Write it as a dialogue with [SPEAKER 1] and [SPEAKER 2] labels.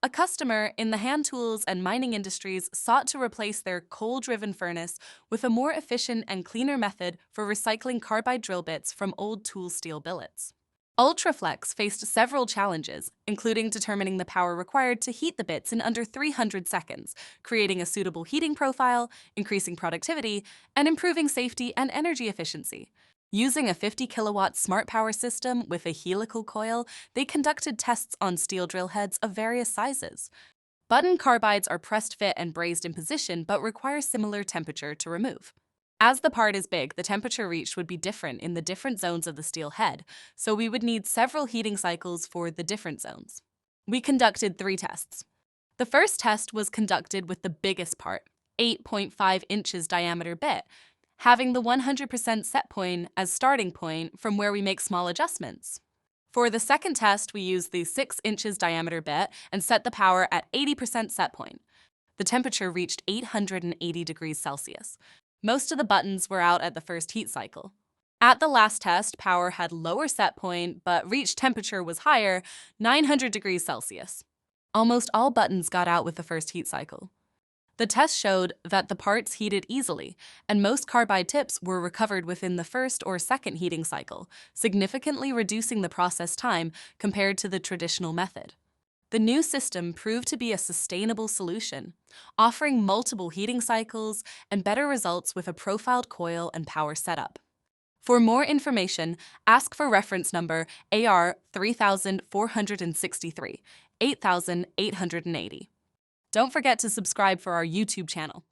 [SPEAKER 1] A customer in the hand tools and mining industries sought to replace their coal-driven furnace with a more efficient and cleaner method for recycling carbide drill bits from old tool steel billets. UltraFlex faced several challenges, including determining the power required to heat the bits in under 300 seconds, creating a suitable heating profile, increasing productivity, and improving safety and energy efficiency. Using a 50 kilowatt smart power system with a helical coil, they conducted tests on steel drill heads of various sizes. Button carbides are pressed fit and brazed in position but require similar temperature to remove. As the part is big, the temperature reached would be different in the different zones of the steel head, so we would need several heating cycles for the different zones. We conducted 3 tests. The first test was conducted with the biggest part, 8.5 inches diameter bit, having the 100% set point as starting point from where we make small adjustments. For the second test, we used the 6 inches diameter bit and set the power at 80% set point. The temperature reached 880 degrees Celsius. Most of the buttons were out at the first heat cycle. At the last test, power had lower set point, but reached temperature was higher, 900 degrees Celsius. Almost all buttons got out with the first heat cycle. The test showed that the parts heated easily, and most carbide tips were recovered within the first or second heating cycle, significantly reducing the process time compared to the traditional method. The new system proved to be a sustainable solution, offering multiple heating cycles and better results with a profiled coil and power setup. For more information, ask for reference number AR 3463, 8880. Don't forget to subscribe for our YouTube channel.